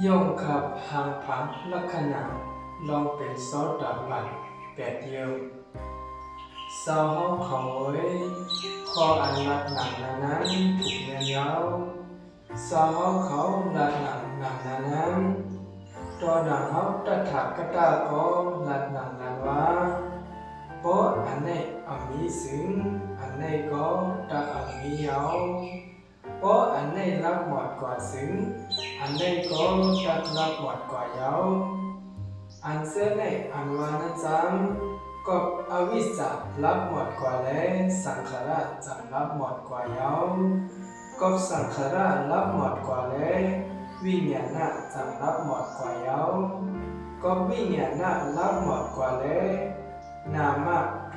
ย่องขับหางผังลักษณะลองเป็นซอดับหลักแปดเดียวสาวห้องเขาไว้คออันลัดหนังนั้นถูกเมียยาวสาวห้องเขาลัดหนังนั้นตัวหนังเขาตะถักกระตาก็ลัดหนังนั้นว่าเพราะอันในอามีสึงอันในก็ตะอามียาวเพราะอันในรับหมดกว่าสึงอันในก็ตะรับหมดกว่ายาวอันเสื้อในอันวานั้นซ้ำก็อวิชชารับหมดกว่าและสังขารจะรับหมดกว่ายาวก็สังขารรับหมดกว่าและวิญญาณจะรับหมดกว่ายาวก็วิญญาณรับหมดกว่าและนาม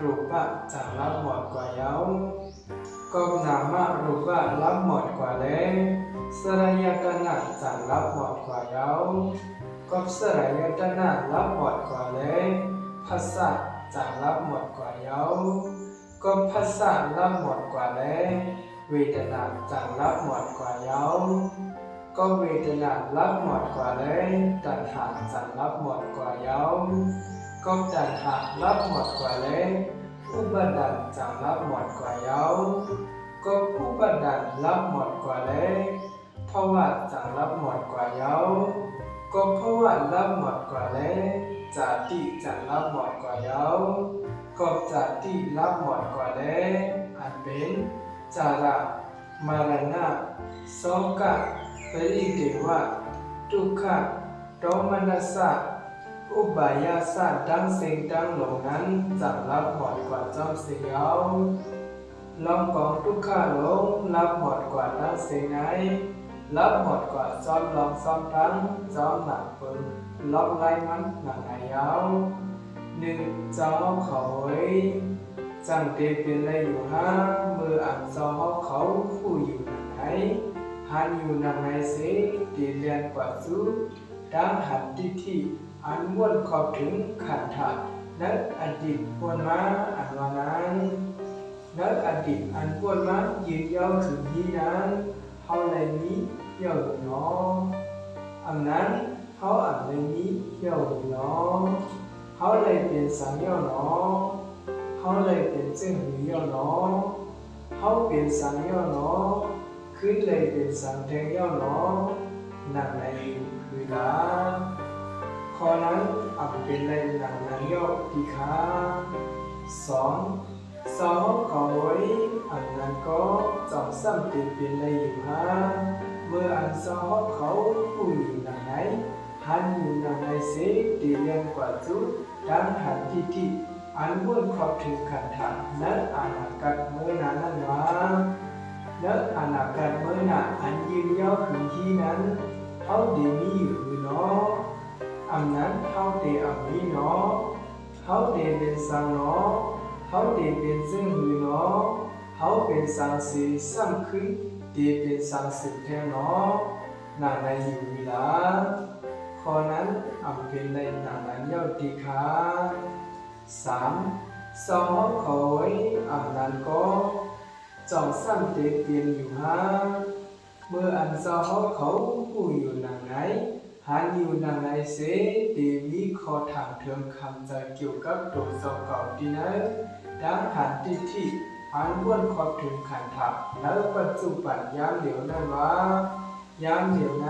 รูปะจะรับหมดกว่ายาวก็นามรูปะรับหมดกว่าและสลายตนะจะรับหมดกว่ายาวก็สลายตนะรับหมดกว่าและภาษาจะรับหมดกว่ายาวก็ภาษารับหมดกว่าและเวทนาจะรับหมดกว่ายาวก็เวทนารับหมดกว่าและตัณหาจะรับหมดกว่ายาวก็ตัณหารับหมดกว่าและอุปาทานจะรับหมดกว่ายาวก็อุปาทานรับหมดกว่าและภวะจะรับหมดกว่ายาวก็ภวะรับหมดกว่าและจาติจะรับหมดกว่ายาวก็จาติรับหมดกว่าและอันเป็นจาระมรณะโศกะปริเทวะทุกขะโทมนัสสะอุบายาสะทั้งสิ่งทั้งเหล่านั้นจะรับหมดกว่าจอมสิ่งเอาลองกองทุกขะหลงรับหมดกว่าทั้งสิ่งไหนรับหมดกว่าจอมลองซ้อมทั้งจอมหนักปึงล็อกไล่มันหนักไหนเอาหนึ่งจอเขาไว้จังเตเป็นไรอยู่ห้ามืออันจอเขาคู่อยู่หนักไหนหันอยู่หนักไหนเสียตีเลียนกว่าสู้ดังหันที่อันม้วนขอบถึงขันธะนักอดีตปวนมาอันวานั้นนักอดีตอันปวนมายืนยาวถึงที่นั้นเขาเลยมีเย่อหนออันนั้นเขาอันเลยมีเย่อหนอเขาเลยเป็นสังเย่อหนอเขาเลยเป็นเจ้าหูเย่อหนอเขาเป็นสังเย่อหนอขึ้นเลยเป็นสังแทงเย่อหนอนั่นในคือลาข้อนั้นอับเป็นไรหนังนั้นย่อที่ขาสองเขาไว้อันนั้นก็จอมซ้ำติดเป็นไรอยู่ฮะเมื่ออันสองเขาผู้อยู่หนังไหนหันอยู่หนังไหนเสียดีเรียนกว่าจุดดังหันที่อันม้วนขอบถึงขันธะนักอนาคตเมื่อนั้นว่านักอนาคตเมื่อนั้นอันยืนยาวถึงที่นั้นเขาดีมีอยู่เนาะอันนั้นเขาเดอันนี้เนาะเขาเดเป็นสังเนาะเขาเดเป็นซึ่งหือเนาะเขาเป็นสังสีซ้ำขึ้นเดเป็นสังสืบแทนเนาะนาในอยู่เวลาข้อนั้นอันเป็นในนานั้นย่อดีค่ะสามสองเขาไว้อันนั้นก็จองซ้ำเดเปลี่ยนอยู่ฮะเมื่ออันสองเขาผู้อยู่หนังไหนหันอยู่หนังไหนเสดีมีข้อถามเทิงคำจะเกี่ยวกับตัวสองเก่าดีนะดังหันที่อันล้วนขอบถึงขันธ์แล้วปัจจุบันยามเหลียวนั้นว่ายามเหลียวไหน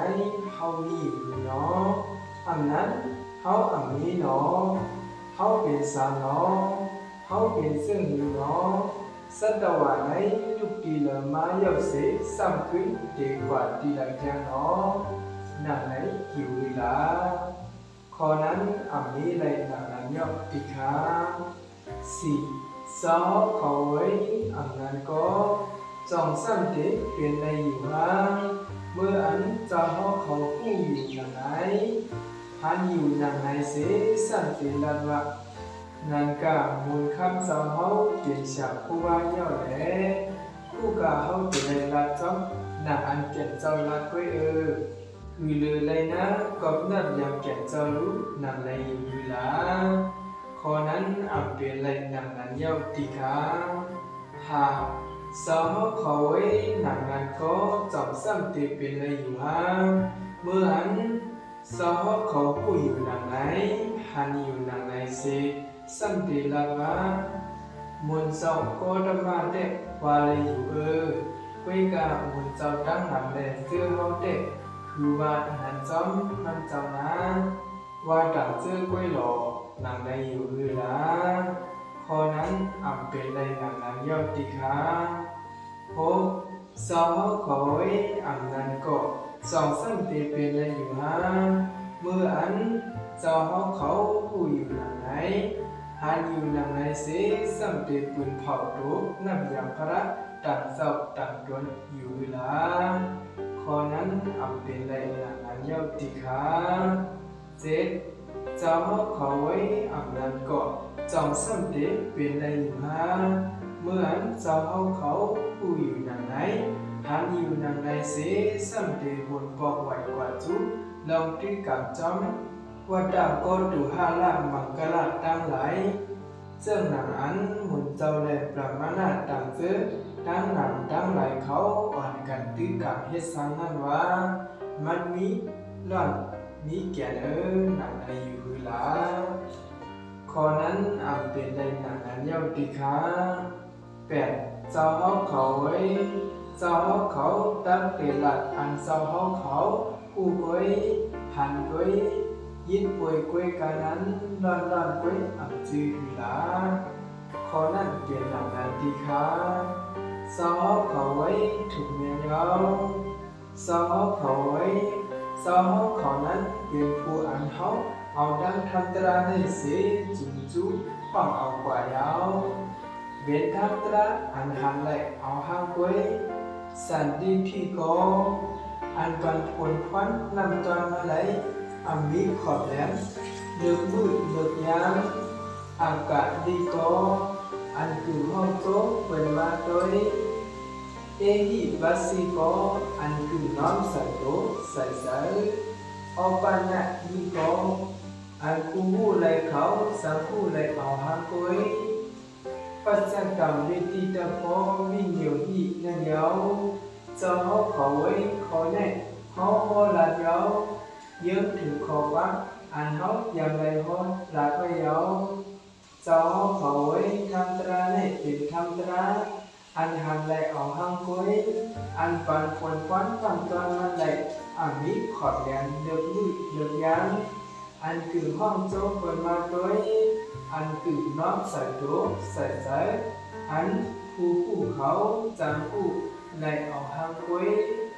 เขามีอยู่เนาะอันนั้นเขาอันนี้เนาะเขาเป็นสาวเนาะเขาเป็นซึ่งอยู่เนาะสัตว์ว่าไหนทุกทีละมาเยาเสซ้ำขึ้นดีกว่าทีละแค่เนาะนั่นไหนหิวละข้อนั้นอันนี้เลยนั่นนั้นยกติคาสี่สองเขาไว้อันนั้นก็จองซ้ำเด็กเป็นในอยู่ฮะเมื่ออันจองเขาผู้อยู่นั่นไหนหันอยู่นั่นไหนเสซ้ำเป็นลันวะนั่นก็มูลคำจองเขาเป็นฉากผู้ว่าเย่อแหละผู้กาเขาเป็นในลัดจ้องนั่นอันเก็บเจ้าลัดไว้คือเลยนะก็นับอย่างแก่เจ้ารู้นั่นเลยอยู่เวลาข้อนั้นอันเป็นไรนั่นนั้นเย้าติคาหาสองเขาไว้นั่นนั้นก็จอมซ้ำติเป็นไรอยู่ฮะเมื่ออัน สาวเขาผู้อยู่หนังไหนหันอยู่หนังไหนสิสัมติลาวามุนเจ้าก็ดมาเด็กวาเลยอยู่กุยกามุนเจ้าตั้งหลังแดงเสื้อเขาเด็กคือว่าหันจอมมันเจ้านะว่าดังเสื้อกุยหล่อหนังใดอยู่ละพอนั้นอ่ำเป็นไรหนังนั้นยอดติคาโหสาวเขาไว้อ่ำนั้นก็สองสัมติเป็นไรอยู่ฮะเมื่ออันเจ้าเขาผู้อยู่หนังไหนหันอยู่หนังไหนสิสัมติปืนเผาตุกน้ำยางพระต่างเศร้าต่างดวนอยู่ละขอนั้นอ่ำเป็นไรหนังนั้นยอดติคาเจ็ดเจ้าเขาไว้อ่ำนั้นก็จองสัมติเป็นไรอยู่ฮะเมื่ออันเจ้าเขาผู้อยู่หนังไหนหันอยู่หนังไหนสิสัมติหุ่นบอกไหวกว่าจุลองที่กับจอมว่าดาวก็ดูหาละมังกรตั้งหลายเจ้าหนังอันหมุนเจ้าแลประมาณต่างเจอตั้งหนังตั้งหลายเขาอ่อนกันตื้อกับเฮ็ดสังนั้นว่ามันมีล่อนมีแก่นหนังอะไรอยู่หือละขอนั้นอ่ำเป็นในหนังนั้นเย้าติคาแปดเจ้าเขาไว้เจ้าเขาตั้งเป็นหลักอันเจ้าเขาผู้ก้อยหันก้อยยิดป่วยก้อยกันนั้นร้อนก้อยอ่ำจือหือละขอนั้นเปลี่ยนหนังนั้นติคาเจ้าเขาไว้ถูกเมียเย้าเจ้าเขาไว้เจ้าเขานั้นเป็นผู้อันเขาเอาดังทำตราในเสียจุ่มจุ่ฟังเอากว่ายาวเวนทำตราอันหันไหลเอาห้างก้อยสันดีที่ก็อันกันผลควันนำจอนมาไหลอันมีขอบแหลมเลือกมืดเลือกยามอากาศดีก็อันคือห้องโต๊ะเป็นมาโดยเอหิบัสสิก็อันคือน้อมใส่โต๊ะใส่อปัญญาดีก็อันคู่หูไหลเขาสังคู่ไหลเอาหางก้อยปัจจัยกรรมวิธีตะพอวิญญาณีนั่นเยาเจ้าเขาไว้ขอแน่เขาลาเยาเยอะถึงขอวัดอันเขาอย่างไรเขาลาไปเยาเจ้าเขาไว้ทำตราในเป็นทำตราอันหันไหลเอาหางก้อยอันปันฝนควันตั้งตอนมันไหลอันมีขอดแดงเลือกมืดเลือกยามอันคือห้องโจ๊กเปิดมาโดยอันคือน้อมใส่โต๊ะใส่อันผู้เขาจำผู้ในเอาหางก้อย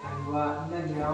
อันว่านั่นเยา